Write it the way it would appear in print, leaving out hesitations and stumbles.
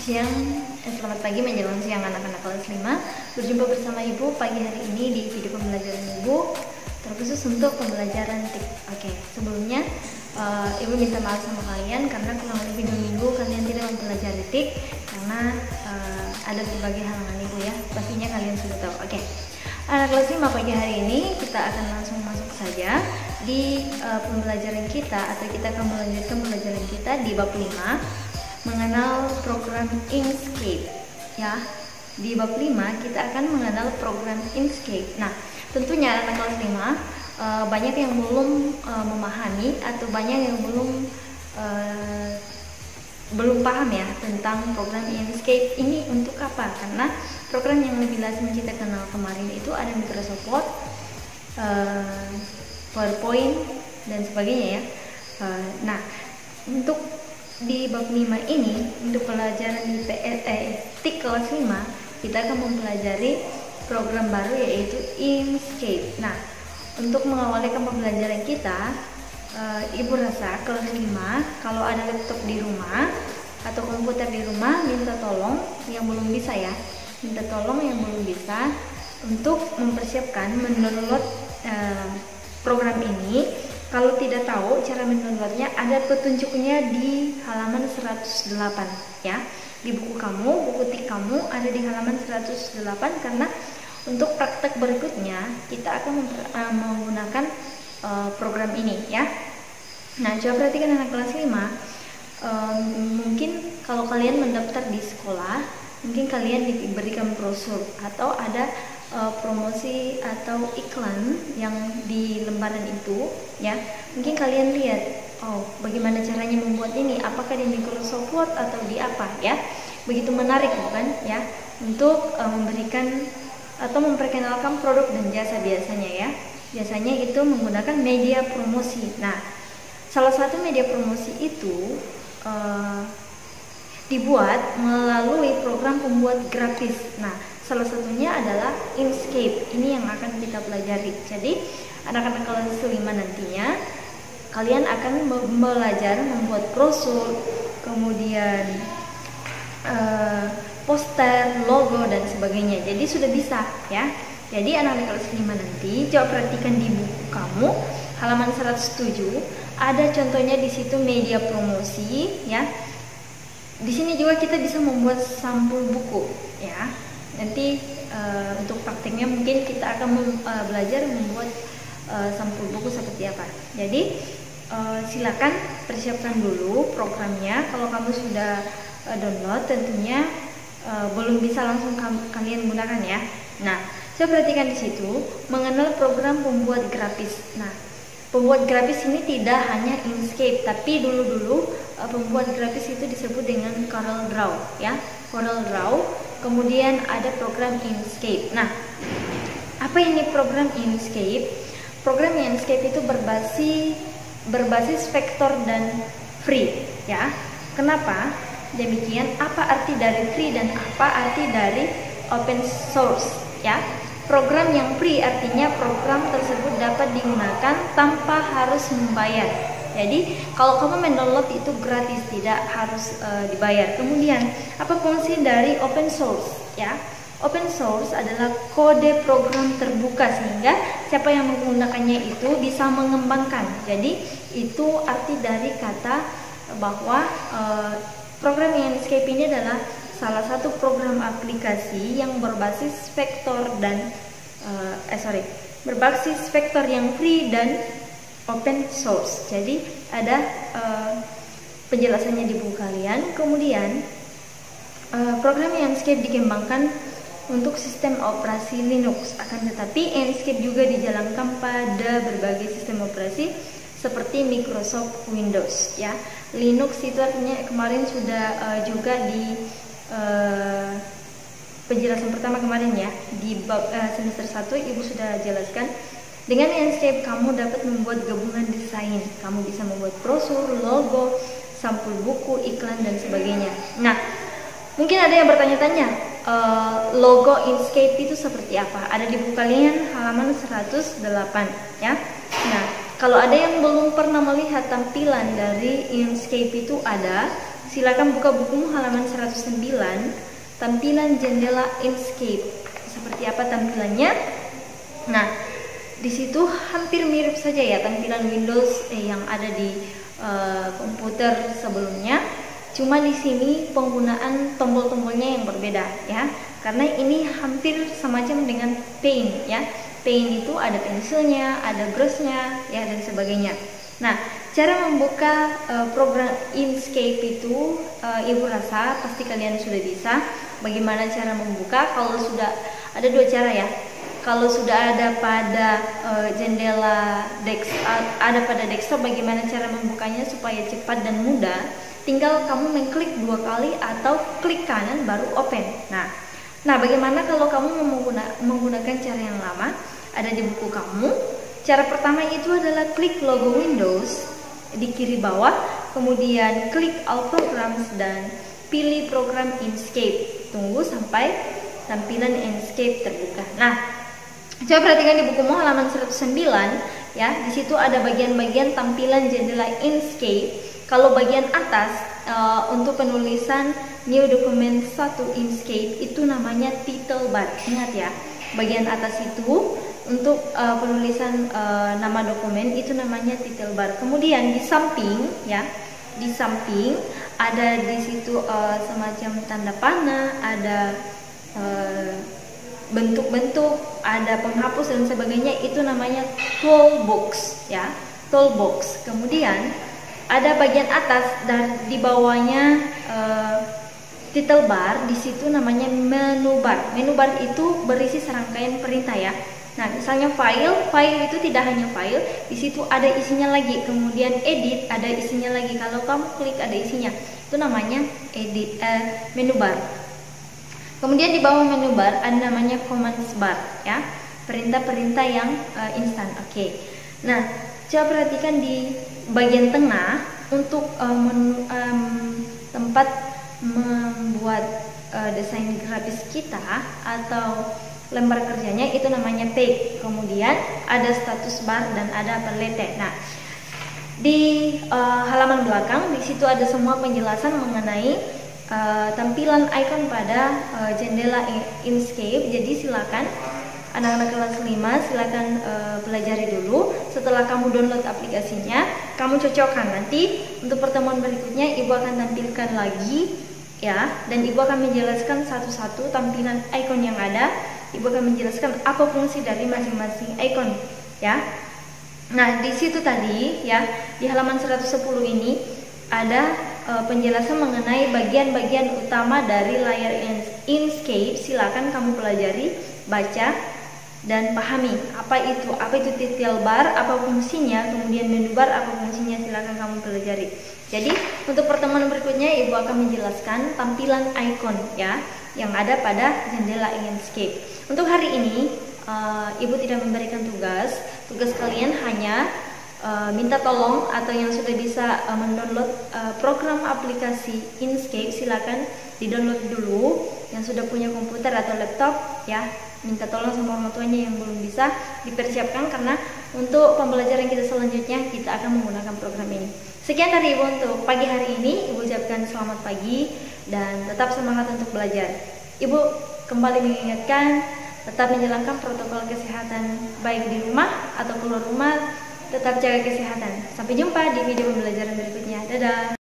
siang, selamat pagi menjelang siang anak-anak kelas 5. Berjumpa bersama Ibu pagi hari ini di video pembelajaran Ibu terkhusus untuk pembelajaran TIK. Oke, sebelumnya Ibu minta maaf sama kalian karena kurang lebih 2 minggu kalian tidak mempelajari TIK karena ada berbagai halangan Ibu ya. Pastinya kalian sudah tahu. Oke. Anak kelas 5 pagi hari ini kita akan langsung masuk saja di pembelajaran kita, atau kita akan melanjutkan pembelajaran kita di bab 5 mengenal program Inkscape ya. Di bab 5 kita akan mengenal program Inkscape. Nah, tentunya anak kelas 5 banyak yang belum memahami atau banyak yang belum paham ya tentang program Inkscape ini untuk apa. Karena program yang lebih lazim kita kenal kemarin itu ada Microsoft Word, PowerPoint dan sebagainya ya. Nah, untuk di bab 5 ini, untuk pelajaran di TIK kelas 5, kita akan mempelajari program baru yaitu Inkscape. Nah, untuk mengawali pembelajaran kita, Ibu rasa kelas 5 kalau ada laptop di rumah atau komputer di rumah, minta tolong yang belum bisa ya, minta tolong yang belum bisa untuk mempersiapkan mendownload program ini. Kalau tidak tahu cara mendownloadnya, ada petunjuknya di halaman 108 ya. Di buku kamu, buku TIK kamu ada di halaman 108, karena untuk praktek berikutnya kita akan menggunakan program ini ya. Nah, coba perhatikan anak kelas 5. Mungkin kalau kalian mendaftar di sekolah, mungkin kalian diberikan brosur atau ada promosi atau iklan yang di lembaran itu ya. Mungkin kalian lihat, oh bagaimana caranya membuat ini, apakah di Microsoft Word atau di apa ya. Begitu menarik bukan ya, untuk memberikan atau memperkenalkan produk dan jasa biasanya ya. Biasanya itu menggunakan media promosi. Nah, salah satu media promosi itu dibuat melalui program pembuat grafis. Nah, salah satunya adalah Inkscape. Ini yang akan kita pelajari. Jadi, anak-anak kelas 5 nantinya kalian akan belajar membuat brosur, kemudian poster, logo dan sebagainya. Jadi sudah bisa ya. Jadi anak-anak kelas 5 nanti coba perhatikan di buku kamu halaman 107, ada contohnya di situ media promosi ya. Di sini juga kita bisa membuat sampul buku ya. Nanti untuk prakteknya mungkin kita akan belajar membuat sampul buku seperti apa. Jadi silakan persiapkan dulu programnya. Kalau kamu sudah download, tentunya belum bisa langsung kalian gunakan ya. Nah, coba perhatikan di situ mengenal program pembuat grafis. Nah, pembuat grafis ini tidak hanya Inkscape, tapi dulu pembuat grafis itu disebut dengan Corel Draw ya. Corel Draw, kemudian ada program Inkscape. Nah, apa ini program Inkscape? Program Inkscape itu berbasis vektor dan free ya. Kenapa demikian? Apa arti dari free dan apa arti dari open source ya? Program yang free artinya program tersebut dapat digunakan tanpa harus membayar. Jadi kalau kamu mendownload itu gratis, tidak harus dibayar. Kemudian apa fungsi dari open source ya? Open source adalah kode program terbuka sehingga siapa yang menggunakannya itu bisa mengembangkan. Jadi itu arti dari kata bahwa program Inkscape ini adalah salah satu program aplikasi yang berbasis vektor dan berbasis vektor yang free dan open source. Jadi ada penjelasannya di buku kalian. Kemudian program Inkscape dikembangkan untuk sistem operasi Linux, akan tetapi Inkscape juga dijalankan pada berbagai sistem operasi seperti Microsoft Windows ya. Linux itu artinya kemarin sudah juga di penjelasan pertama kemarin ya, di bab semester 1 Ibu sudah jelaskan. Dengan Inkscape kamu dapat membuat gabungan desain, kamu bisa membuat brosur, logo, sampul buku, iklan dan sebagainya. Nah, mungkin ada yang bertanya-tanya, logo Inkscape itu seperti apa? Ada di buku kalian halaman 108 ya. Nah, kalau ada yang belum pernah melihat tampilan dari Inkscape itu ada, silakan buka bukumu halaman 109, tampilan jendela Inkscape. Seperti apa tampilannya? Nah, di situ hampir mirip saja ya tampilan Windows yang ada di komputer sebelumnya. Cuma di sini penggunaan tombol-tombolnya yang berbeda ya. Karena ini hampir semacam dengan Paint ya. Paint itu ada pensilnya, ada brushnya ya, dan sebagainya. Nah, cara membuka program Inkscape itu ibu rasa pasti kalian sudah bisa. Bagaimana cara membuka? Kalau sudah ada dua cara ya. Kalau sudah ada pada desktop, bagaimana cara membukanya supaya cepat dan mudah? Tinggal kamu mengklik 2 kali atau klik kanan baru open. Nah, bagaimana kalau kamu menggunakan cara yang lama? Ada di buku kamu. Cara pertama itu adalah klik logo Windows di kiri bawah, kemudian klik All Programs dan pilih program Inkscape. Tunggu sampai tampilan Inkscape terbuka. Nah, coba perhatikan di bukumu halaman 109 ya. Di situ ada bagian-bagian tampilan jendela Inkscape. Kalau bagian atas untuk penulisan New Document 1 Inkscape itu namanya title bar. Ingat ya, bagian atas itu untuk penulisan nama dokumen itu namanya title bar. Kemudian di samping ya, di samping ada di situ semacam tanda panah, ada bentuk-bentuk, ada penghapus dan sebagainya, itu namanya toolbox ya, toolbox. Kemudian ada bagian atas dan di bawahnya title bar, di situ namanya menu bar. Menu bar itu berisi serangkaian perintah ya. Nah, misalnya file itu tidak hanya file, di situ ada isinya lagi. Kemudian edit ada isinya lagi. Kalau kamu klik ada isinya, itu namanya menu bar. Kemudian di bawah menu bar ada namanya commands bar ya, perintah-perintah yang instan. Oke. Nah, coba perhatikan di bagian tengah untuk tempat membuat desain grafis kita atau lembar kerjanya, itu namanya page. Kemudian ada status bar dan ada pelete. Nah, di halaman belakang di situ ada semua penjelasan mengenai tampilan icon pada jendela Inkscape. Jadi silakan anak-anak kelas 5 silakan pelajari dulu. Setelah kamu download aplikasinya, kamu cocokkan. Nanti untuk pertemuan berikutnya ibu akan tampilkan lagi ya, dan ibu akan menjelaskan satu-satu tampilan icon yang ada. Ibu akan menjelaskan apa fungsi dari masing-masing icon ya. Nah, di situ tadi ya, di halaman 110 ini ada penjelasan mengenai bagian-bagian utama dari layar Inkscape. Silakan kamu pelajari, baca dan pahami apa itu title bar, apa fungsinya, kemudian menu bar apa fungsinya, silakan kamu pelajari. Jadi untuk pertemuan berikutnya ibu akan menjelaskan tampilan icon ya yang ada pada jendela Inkscape. Untuk hari ini ibu tidak memberikan tugas. Tugas kalian hanya minta tolong, atau yang sudah bisa mendownload program aplikasi Inkscape silakan di-download dulu. Yang sudah punya komputer atau laptop ya, minta tolong sama orang tuanya. Yang belum bisa dipersiapkan, karena untuk pembelajaran kita selanjutnya kita akan menggunakan program ini. Sekian dari ibu untuk pagi hari ini. Ibu ucapkan selamat pagi dan tetap semangat untuk belajar. Ibu kembali mengingatkan, tetap menjalankan protokol kesehatan baik di rumah atau keluar rumah. Tetap jaga kesehatan. Sampai jumpa di video pembelajaran berikutnya. Dadah.